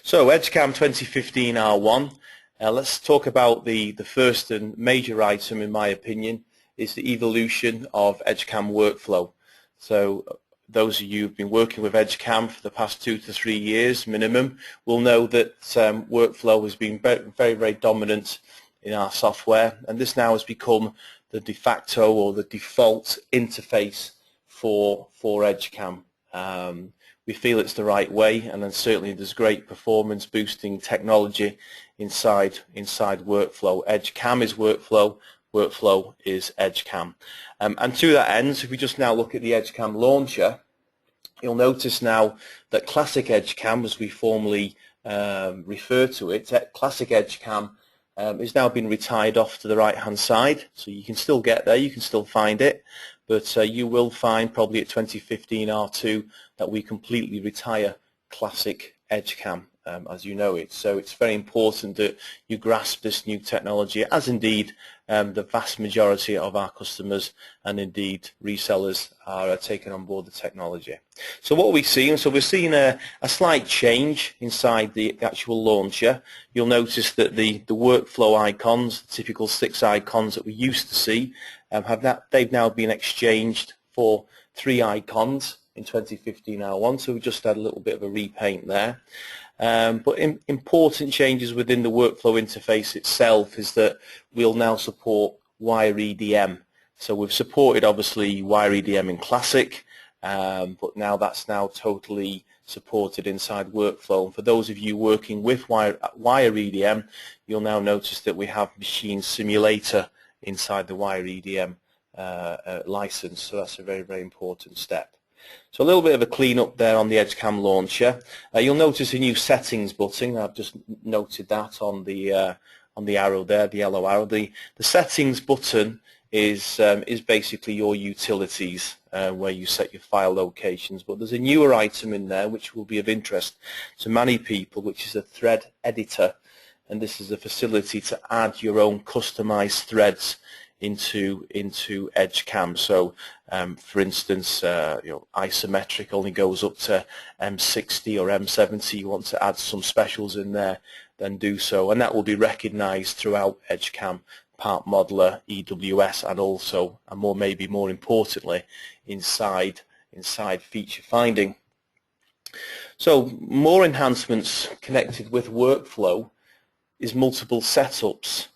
So Edgecam 2015 R1, let's talk about the first and major item, in my opinion, is the evolution of Edgecam workflow. So those of you who've been working with Edgecam for the past 2 to 3 years minimum will know that workflow has been very dominant in our software, and this now has become the de facto or the default interface for Edgecam. We feel it's the right way, and then certainly there's great performance boosting technology inside workflow. Edgecam is workflow, workflow is Edgecam. And to that end, if we just now look at the Edgecam launcher, you'll notice now that classic Edgecam, as we formally refer to it, classic Edgecam is now been retired off to the right hand side, so you can still get there, you can still find it, but you will find probably at 2015 R2 that we completely retire classic Edgecam as you know it. So it's very important that you grasp this new technology, as indeed the vast majority of our customers and indeed resellers are taking on board the technology. So what are we seeing? So we're seeing a slight change inside the actual launcher. You'll notice that the workflow icons, the typical 6 icons that we used to see, they've now been exchanged for 3 icons in 2015 R1, so we just had a little bit of a repaint there. But important changes within the workflow interface itself is that we'll now support wire EDM. So we've supported obviously wire EDM in Classic, but now that's now totally supported inside workflow. And for those of you working with wire EDM, you'll now notice that we have machine simulator inside the wire EDM license, so that's a very important step. So a little bit of a clean up there on the Edgecam launcher. You'll notice a new settings button. I've just noted that on the arrow there, the yellow arrow. The settings button is basically your utilities where you set your file locations. But there's a newer item in there which will be of interest to many people, which is a thread editor, and this is a facility to add your own customized threads into Edgecam. So for instance, isometric only goes up to M60 or M70. You want to add some specials in there, then do so, and that will be recognized throughout Edgecam, Part Modeler, EWS, and also, and maybe more importantly, inside feature finding. So more enhancements connected with workflow is multiple setups.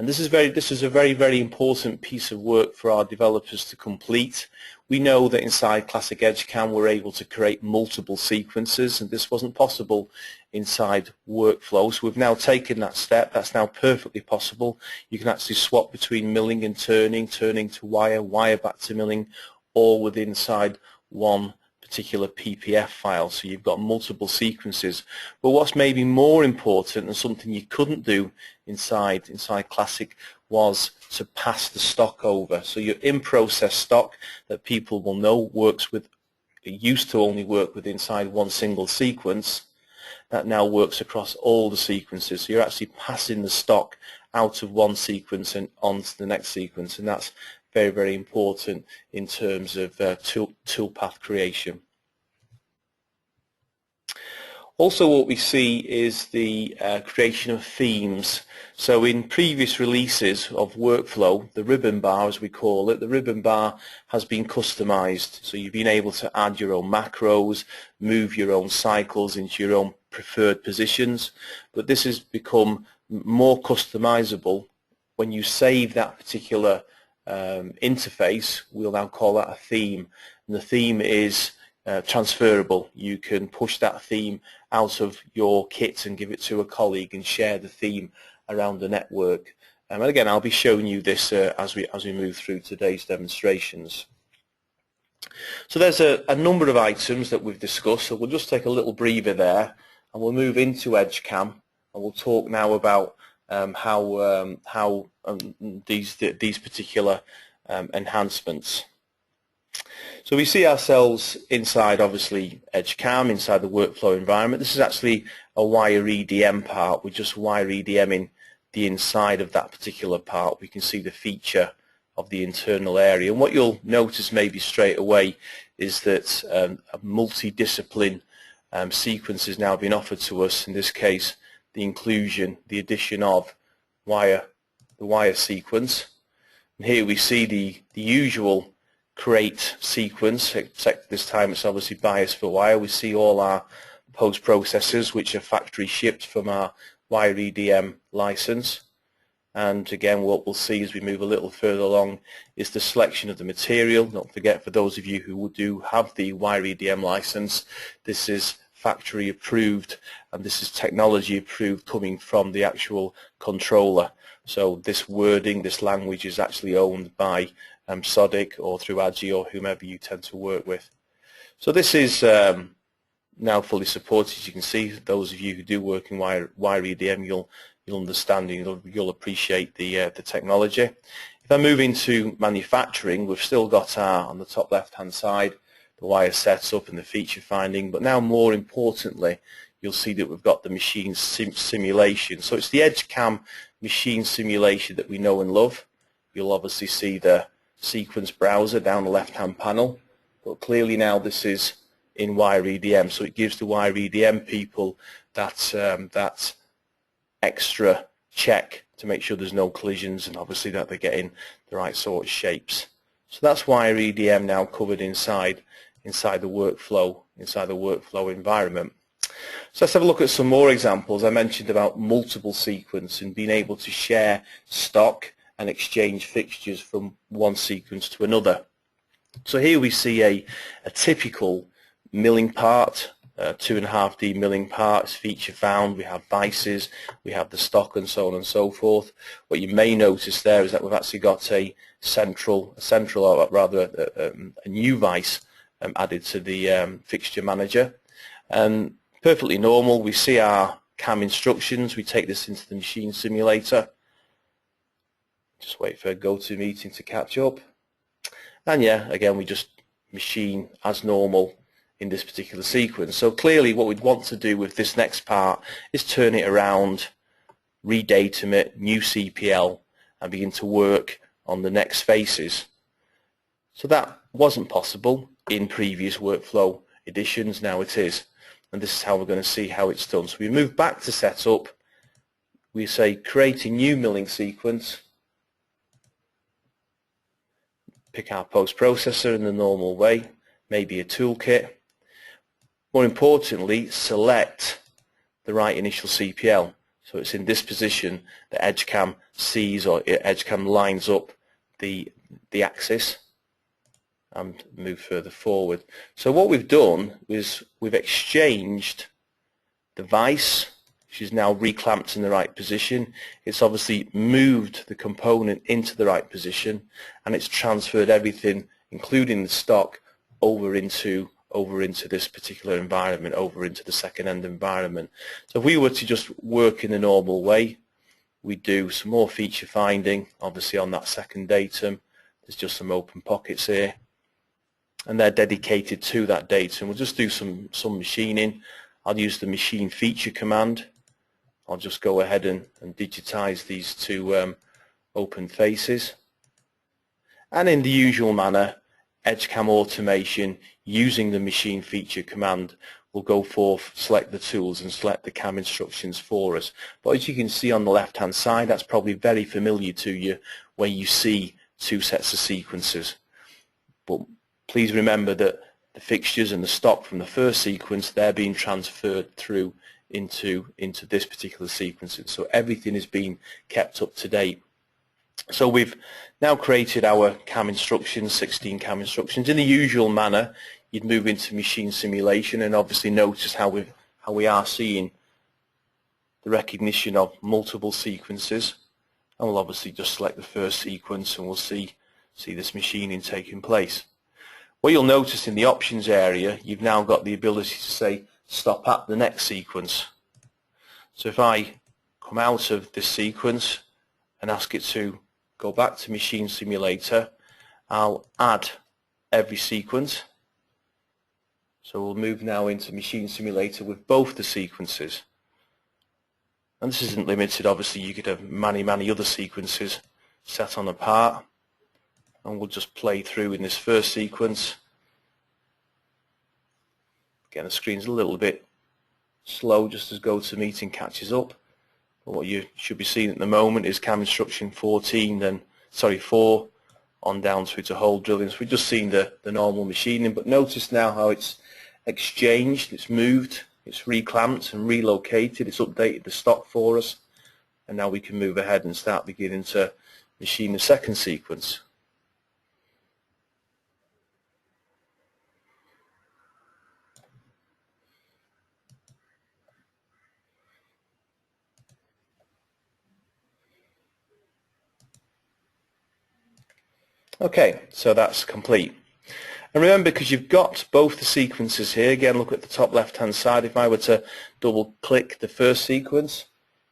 And this is a very important piece of work for our developers to complete. We know that inside Classic Edgecam we're able to create multiple sequences, and this wasn't possible inside workflow. So we've now taken that step. That's now perfectly possible. You can actually swap between milling and turning to wire back to milling, all within inside one particular PPF file, so you've got multiple sequences. But what's maybe more important and something you couldn't do inside Classic was to pass the stock over. So your in-process stock that people will know used to only work with inside one single sequence, that now works across all the sequences. So you're actually passing the stock out of one sequence and onto the next sequence, and that's very important in terms of toolpath creation. Also, what we see is the creation of themes. So in previous releases of workflow, the ribbon bar, as we call it, the ribbon bar has been customized. So you've been able to add your own macros, move your own cycles into your own preferred positions, but this has become more customizable. When you save that particular interface, we'll now call that a theme, and the theme is transferable. You can push that theme out of your kit and give it to a colleague and share the theme around the network. And again, I'll be showing you this as we move through today's demonstrations. So there's a number of items that we've discussed, so we'll just take a little breather there and we'll move into Edgecam, and we'll talk now about how these particular enhancements. So we see ourselves inside, obviously, Edgecam, inside the workflow environment. This is actually a wire EDM part. We're just wire EDMing the inside of that particular part. We can see the feature of the internal area. And what you'll notice maybe straight away is that a multidiscipline sequence is now being offered to us. In this case, the inclusion, the addition of the wire sequence. And here we see the usual create sequence, except this time it's obviously biased for wire. We see all our post processors which are factory shipped from our wire EDM license. And again, what we'll see as we move a little further along is the selection of the material. Don't forget, for those of you who do have the wire EDM license, this is factory approved and this is technology approved coming from the actual controller. So this wording, this language is actually owned by SODIC or through AGI or whomever you tend to work with. So this is now fully supported. As you can see, those of you who do work in wire EDM, you'll understand and you'll appreciate the technology. If I move into manufacturing, we've still got our, on the top left hand side, the wire setup and the feature finding, but now more importantly you'll see that we've got the machine simulation. So it's the Edgecam machine simulation that we know and love. You'll obviously see the sequence browser down the left hand panel, but clearly now this is in wire EDM, so it gives the wire EDM people that extra check to make sure there's no collisions and obviously that they're getting the right sort of shapes. So that's wire EDM now covered inside the workflow environment. So let's have a look at some more examples. I mentioned about multiple sequence and being able to share stock and exchange fixtures from one sequence to another. So here we see a typical milling part, 2.5D milling parts, feature found. We have vices, we have the stock, and so on and so forth. What you may notice there is that we've actually got a new vice added to the fixture manager. And perfectly normal. We see our CAM instructions. We take this into the machine simulator. Just wait for a GoToMeeting to catch up. And yeah, again, we just machine as normal in this particular sequence. So clearly what we'd want to do with this next part is turn it around, redatum it, new CPL, and begin to work on the next phases. So that wasn't possible in previous workflow editions. Now it is. And this is how we're going to see how it's done. So we move back to setup. We say create a new milling sequence. Pick our post processor in the normal way, maybe a toolkit. More importantly, select the right initial CPL. So it's in this position that Edgecam sees, or Edgecam lines up the axis and move further forward. So what we've done is we've exchanged the vice, which is now reclamped in the right position. It's obviously moved the component into the right position, and it's transferred everything, including the stock, over into this particular environment, over into the second end environment. So if we were to just work in the normal way, we do some more feature finding. Obviously on that second datum, there's just some open pockets here, and they're dedicated to that datum. We'll just do some machining. I'll use the machine feature command. I'll just go ahead and digitize these two open faces. And in the usual manner, Edgecam automation using the machine feature command will go forth, select the tools and select the CAM instructions for us. But as you can see on the left hand side, that's probably very familiar to you where you see two sets of sequences. But please remember that the fixtures and the stock from the first sequence, they're being transferred through into this particular sequence. So everything is being kept up to date. So we've now created our CAM instructions, 16 CAM instructions. In the usual manner, you'd move into machine simulation and obviously notice how we are seeing the recognition of multiple sequences. And we'll obviously just select the first sequence and we'll see this machining taking place. What you'll notice in the options area, you've now got the ability to say stop at the next sequence. So if I come out of this sequence and ask it to go back to machine simulator, I'll add every sequence. So we'll move now into machine simulator with both the sequences. And this isn't limited, obviously you could have many other sequences set on a part. And we'll just play through in this first sequence. Again, the screen's a little bit slow just as GoToMeeting catches up. But what you should be seeing at the moment is cam instruction 14, then 4 on down through to hole drilling. So we've just seen the normal machining, but notice now how it's exchanged, it's moved, it's reclamped and relocated, it's updated the stock for us, and now we can move ahead and start beginning to machine the second sequence. Okay, so that's complete. And remember, because you've got both the sequences here, again look at the top left hand side. If I were to double click the first sequence,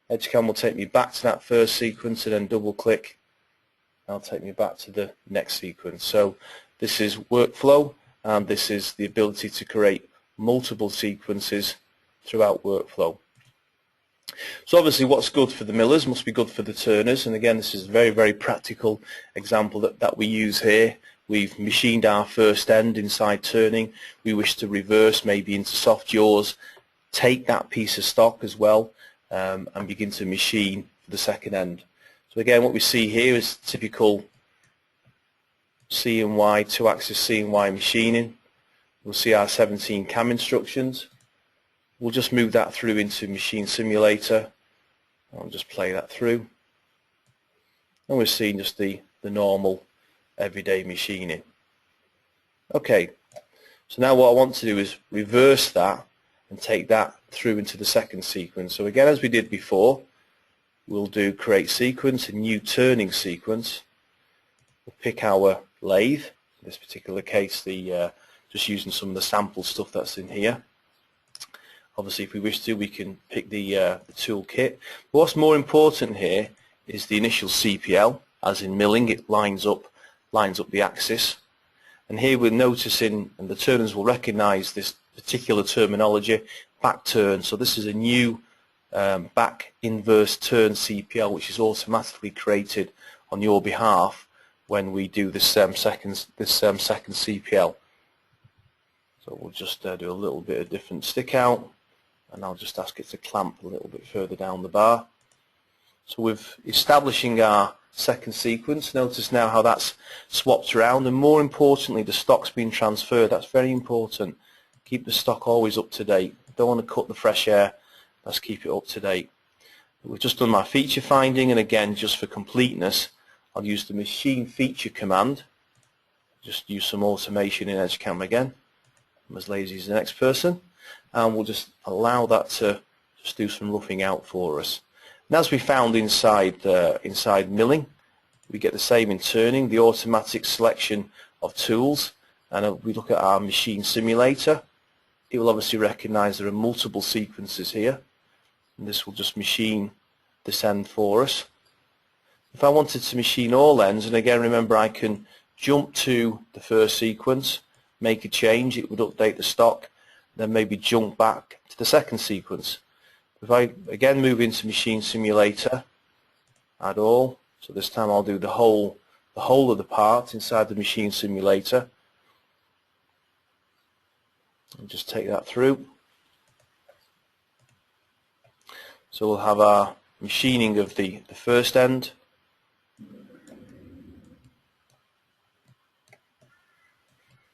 Edgecam will take me back to that first sequence, and then double click, that'll take me back to the next sequence. So this is workflow, and this is the ability to create multiple sequences throughout workflow. So obviously what's good for the millers must be good for the turners, and again this is a very, very practical example that we use here. We've machined our first end inside turning. We wish to reverse maybe into soft jaws, take that piece of stock as well, and begin to machine for the second end. So again, what we see here is typical C and Y, 2-axis C and Y machining. We'll see our 17 cam instructions. We'll just move that through into Machine Simulator. I'll just play that through. And we're seeing just the normal everyday machining. Okay, so now what I want to do is reverse that and take that through into the second sequence. So again, as we did before, we'll do create sequence, a new turning sequence. We'll pick our lathe, in this particular case just using some of the sample stuff that's in here. Obviously if we wish to, we can pick the tool kit. But what's more important here is the initial CPL, as in milling, it lines up the axis. And here we're noticing, and the turners will recognize this particular terminology, back turn. So this is a new back inverse turn CPL, which is automatically created on your behalf when we do this second CPL. So we'll just do a little bit of different stick out, and I'll just ask it to clamp a little bit further down the bar. So we're establishing our second sequence. Notice now how that's swapped around, and more importantly the stock's been transferred. That's very important. Keep the stock always up to date. Don't want to cut the fresh air. Let's keep it up to date. We've just done my feature finding, and again just for completeness I'll use the machine feature command. Just use some automation in Edgecam again. I'm as lazy as the next person, and we'll just allow that to just do some roughing out for us. And as we found inside milling, we get the same in turning, the automatic selection of tools, and we look at our machine simulator. It will obviously recognize there are multiple sequences here, and this will just machine this end for us. If I wanted to machine all ends, and again remember I can jump to the first sequence, make a change, it would update the stock, then maybe jump back to the second sequence. If I again move into Machine Simulator, add all, so this time I'll do the whole of the part inside the Machine Simulator, and just take that through. So we'll have our machining of the first end.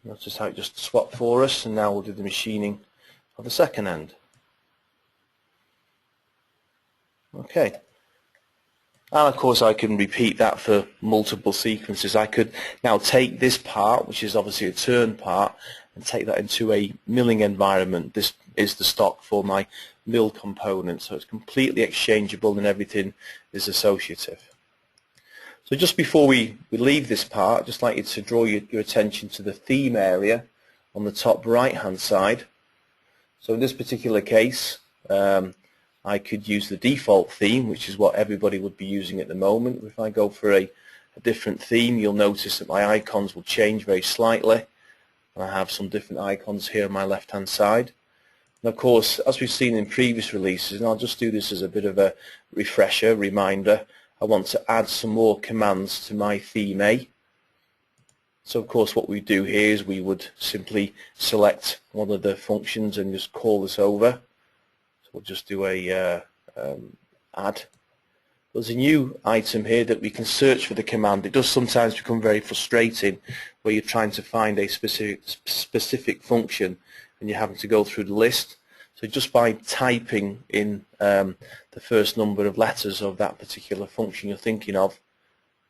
Notice how it just swapped for us, and now we'll do the machining of the second end. Okay, and of course I can repeat that for multiple sequences. I could now take this part, which is obviously a turn part, and take that into a milling environment. This is the stock for my mill component, so it's completely exchangeable and everything is associative. So just before we leave this part, I'd just like you to draw your attention to the theme area on the top right hand side. So in this particular case, I could use the default theme, which is what everybody would be using at the moment. If I go for a different theme, you'll notice that my icons will change very slightly. I have some different icons here on my left hand side. And of course, as we've seen in previous releases, and I'll just do this as a bit of a refresher, reminder, I want to add some more commands to my theme A. So of course what we do here is we would simply select one of the functions and just call this over. So we'll just do a add. There's a new item here that we can search for the command. It does sometimes become very frustrating where you're trying to find a specific function and you're having to go through the list. So just by typing in the first number of letters of that particular function you're thinking of,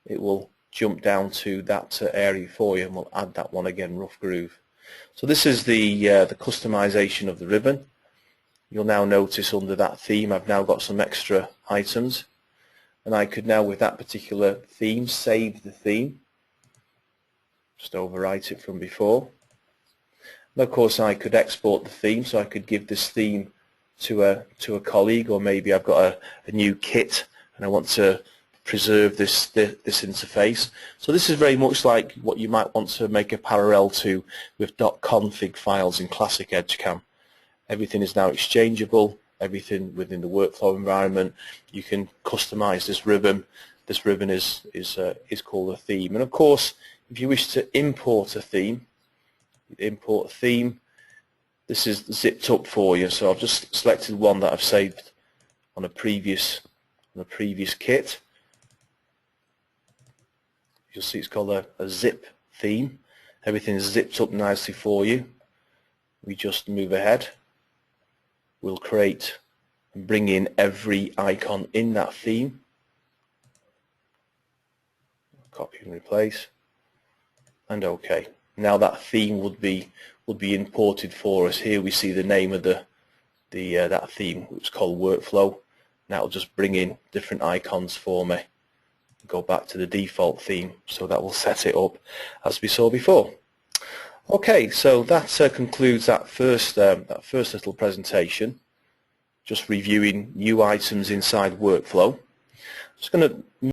it will jump down to that area for you, and we'll add that one again, rough groove. So this is the customization of the ribbon. You'll now notice under that theme I've now got some extra items, and I could now with that particular theme save the theme, just overwrite it from before. And of course I could export the theme, so I could give this theme to a colleague, or maybe I've got a new kit and I want to preserve this interface. So this is very much like what you might want to make a parallel to with .config files in classic Edgecam. Everything is now exchangeable, everything within the workflow environment. You can customize this ribbon. This ribbon is called a theme. And of course, if you wish to import a theme, import a theme, this is zipped up for you. So I've just selected one that I've saved on a previous kit. You'll see it's called a zip theme. Everything is zipped up nicely for you. We just move ahead. We'll create and bring in every icon in that theme. Copy and replace. And OK. Now that theme would be imported for us. Here we see the name of that theme, which is called Workflow. Now it'll just bring in different icons for me. Go back to the default theme, so that will set it up as we saw before. Okay, so that concludes that first little presentation, just reviewing new items inside Workflow. Just going to